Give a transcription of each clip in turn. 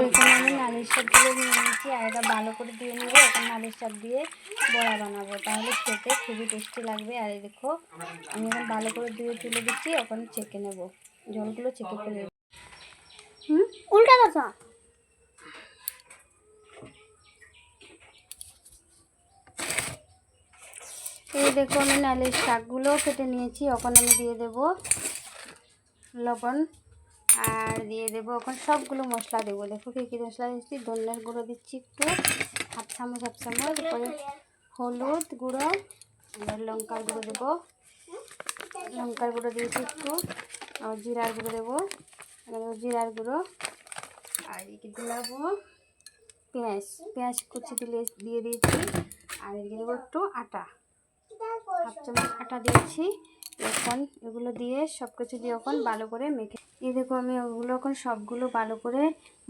এখানে আমি নালিশ শাকগুলো নিয়ে নিয়েছি আর এটা ভালো করে দিয়ে নেবো। এখন নালিশ শাক দিয়ে বড়া বানাবো, তাহলে খেতে খুবই টেস্টি লাগবে। আর এই দেখো আমি এখন ভালো করে ধুয়ে তুলে দিচ্ছি, ওখানে ছেঁকে নেবো, জলগুলো ছেঁকে ফেলে দেবো। উল্টা কথা। এই দেখো আমি নালিশ শাকগুলো কেটে নিয়েছি, এখন আমি দিয়ে দেবো লবণ আর দিয়ে দেবো এখন সবগুলো মশলা দেবো। দেখো কী কী মশলা দিচ্ছি, ধনিয়ার গুঁড়ো দিচ্ছি একটু, হাফ চামচ তারপরে হলুদ গুঁড়ো, এবার লঙ্কার গুঁড়ো দেবো, লঙ্কার গুঁড়ো দিয়েছি একটু, আর জিরার গুঁড়ো দেবো, জিরার গুঁড়ো, আর এদিকে দিলাবো পেঁয়াজ কুচি দিয়ে দিয়েছি, আর এদিকে দেবো একটু আটা, হাফ চামচ আটা দিয়েছি। এখন এগুলো দিয়ে সব কিছু দিয়ে এখন ভালো করে মেখে, এই দেখো আমি ওগুলো এখন সবগুলো ভালো করে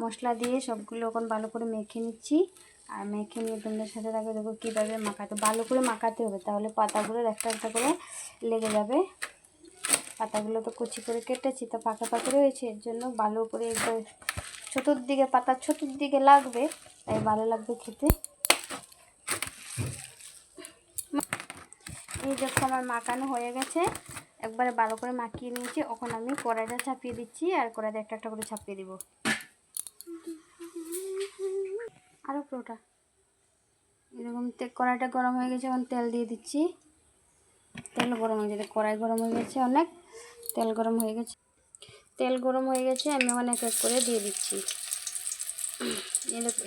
মশলা দিয়ে সবগুলো এখন ভালো করে মেখে নিচ্ছি। আর মেখে নিয়ে তোমাদের সাথে দেখো দেখো কীভাবে মাখাতে, ভালো করে মাখাতে হবে, তাহলে পাতাগুলো একটা একটা করে লেগে যাবে। পাতাগুলো তো কুচি করে কেটেছি, তো পাকা পাকা রয়েছে, এর জন্য ভালো করে একবার চতুর্দিকে পাতা চতুর্দিকে লাগবে, তাই ভালো লাগবে খেতে। এই দেখো আমার মাখানো হয়ে গেছে, একবারে ভালো করে মাখিয়ে নিয়েছি। এখন আমি কড়াইটা চাপিয়ে দিচ্ছি, আর কড়াইটা একটা একটা করে চাপিয়ে দিব। আরও পুরোটা এরকম কড়াইটা গরম হয়ে গেছে, এখন তেল দিয়ে দিচ্ছি। তেল গরম হয়ে গেছে, কড়াই গরম হয়ে গেছে, অনেক তেল গরম হয়ে গেছে, তেল গরম হয়ে গেছে, আমি এখন এক এক করে দিয়ে দিচ্ছি।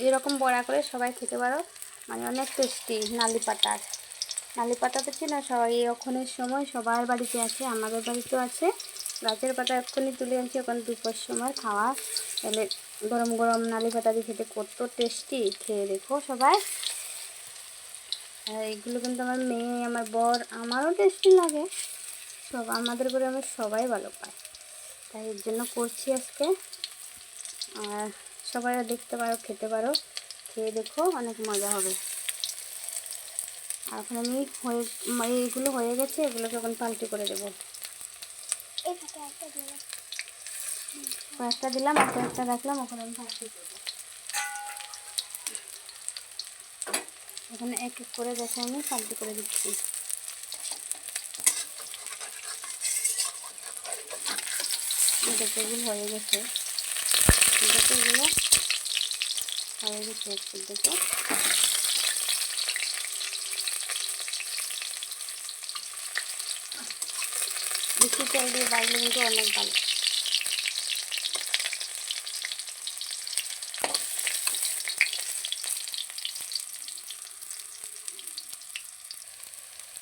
এরকম বড়া করে সবাই খেতে পারো, মানে অনেক টেস্টি। নালি পাতা তো ছিল সবাই এখনের সময় সবার বাড়িতে আছে, আমাদের বাড়িতেও আছে। গাছের পাতা এক্ষুনি তুলে আনছি, এখন দুপুর সময় খাওয়া, তাহলে গরম গরম নালি পাতা দিয়ে খেতে কত টেস্টি, খেয়ে দেখো সবাই। আর এগুলো কিন্তু আমার মেয়ে, আমার বর, আমারও টেস্টি লাগে, সব আমাদের ঘরে আমার সবাই ভালো পায়, তাই এর জন্য করছি আজকে। আর সবাই দেখতে পারো, খেতে পারো, খেয়ে দেখো, অনেক মজা হবে। এখন আমি এইগুলো হয়ে গেছে, এগুলোকে এখন পাল্টি করে দেবো। একটা দিলাম, একটা রাখলাম, এখন আমি পাল্টি দেবো। এখানে এক এক করে দেখে আমি পাল্টি করে দিচ্ছি। এগুলো হয়ে গেছে, এগুলো হয়ে গেছে একটু দেখো। বেশি তেল দিয়ে বাড়লে কিন্তু অনেক ভালো।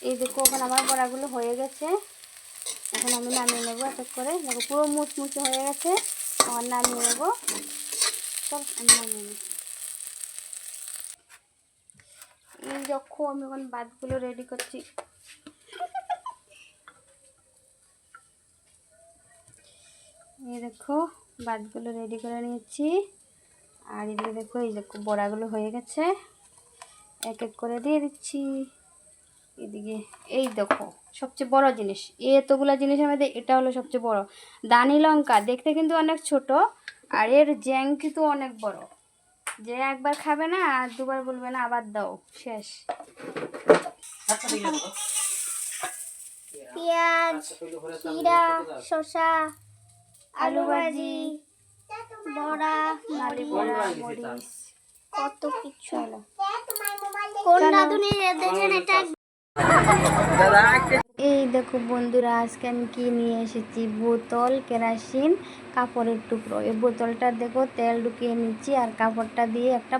এই দেখো এখন আমার বড়াগুলো হয়ে গেছে, এখন আমি নামিয়ে নেবো এক এক করে। দেখো পুরো মুচমুচে হয়ে গেছে, আমার নামিয়ে নেবো। চল আমি নামিয়ে নেব। এই দেখো আমি এখন ভাতগুলো রেডি করছি। এই দেখো ভাতগুলো রেডি করে নিয়েছি, আর এদিকে দেখো এই দেখো বড়াগুলো হয়ে গেছে, এক এক করে দিয়ে দিচ্ছি। এদিকে এই দেখো সবচেয়ে বড় জিনিস, এতগুলো জিনিসের মধ্যে এটা হলো সবচেয়ে বড়, দানি লঙ্কা। দেখতে কিন্তু অনেক ছোট, আর এর জ্যাং কিন্তু অনেক বড়। যে একবার খাবে না আর দুবার বলবে না আবার দাও, শেষ। পেঁয়াজ, জিরা, শসা, আলু ভাজি, বড়া, নালি বড়া, মরিচ, কত কিছু। কোন রাঁধুনি দেখেন এটা। এই দেখো বন্ধুরা, আজকে আমি কি নিয়ে এসেছি, বোতল, কেরোসিন, কাপড়ের টুকরো। এই বোতলটা দেখো তেল ঢুকিয়ে নিচ্ছি, আর কাপড়টা দিয়ে একটা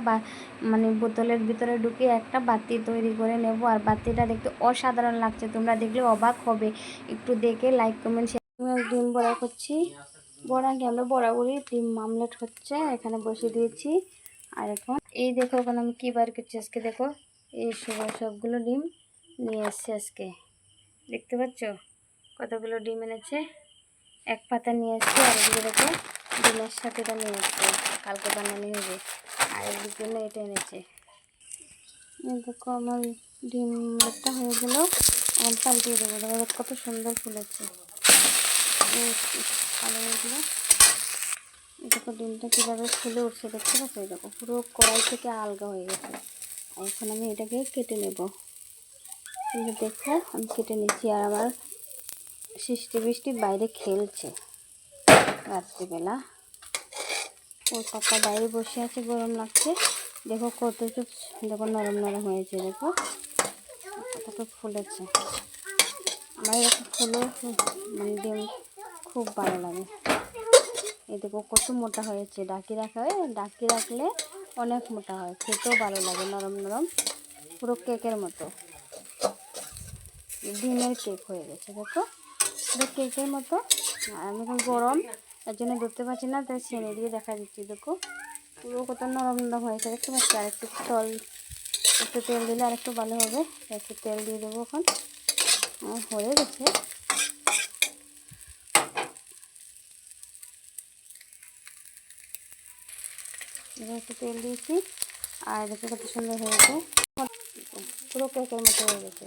মানে বোতলের ভিতরে ঢুকিয়ে একটা বাতি তৈরি করে নেব। আর বাতিটা দেখতে অসাধারণ লাগছে, তোমরা দেখলে অবাক হবে। একটু দেখে লাইক কমেন্ট শেয়ার। ডিম বড়া করছি, বড়া কি আমরা বড়া করি, ডিম আমলেট হচ্ছে, এখানে বসে দিয়েছি। আর এখন এই দেখো এখন আমি কী বার করছি আজকে, দেখো এই সবগুলো ডিম নিয়ে এসছি আজকে, দেখতে পাচ্ছ কতগুলো ডিম এনেছে, এক পাতা নিয়ে এসছে। আর এদিকে দেখো ডিমের সাথে এটা নিয়ে এসছে, কালকে বানানো হবে। আর এর জন্য এটা এনেছে। দেখো আমার ডিম একটা হয়ে গেল, এখন পাল্টিয়ে দেবো। দেখো কত সুন্দর ফুলেছে, ভালো হয়ে গেলো। দেখো ডিমটা কীভাবে ফুলে উঠছে, দেখতে পাচ্ছ? দেখো পুরো কড়াই থেকে আলগা হয়ে গেছে। এখন আমি এটাকে কেটে নেব। কিন্তু দেখো আমি কেটে নিচ্ছি, আর আমার সৃষ্টি বৃষ্টি বাইরে খেলছে রাত্রিবেলা। ওর পাপা বাইরে বসে আছে, গরম লাগছে। দেখো কতটুকু, দেখো নরম নরম হয়েছে, দেখো কতটুকু ফুলেছে। আমার এরকম ফুলে মানে ডিম খুব ভালো লাগে। এই দেখো কত মোটা হয়েছে। ডাকি রাখলে অনেক মোটা হয়, খেতেও ভালো লাগে, নরম নরম, পুরো কেকের মতো। ডিমের কেক হয়ে গেছে, দেখো পুরো কেকের মতো। আর আমি এখন গরম, তার জন্য ধরতে পারছি না, তাই ছেনে দিয়ে দেখা দিচ্ছি। দেখো পুরো কত নরম নরম হয়েছে, দেখতে পাচ্ছি। আর একটু তেল দিলে আর একটু ভালো হবে। একটু তেল দিয়ে দেবো এখন। হয়ে গেছে। এবার একটু তেল দিয়েছি, আর দেখো কত সুন্দর হয়েছে, পুরো কেকের মতো হয়ে গেছে।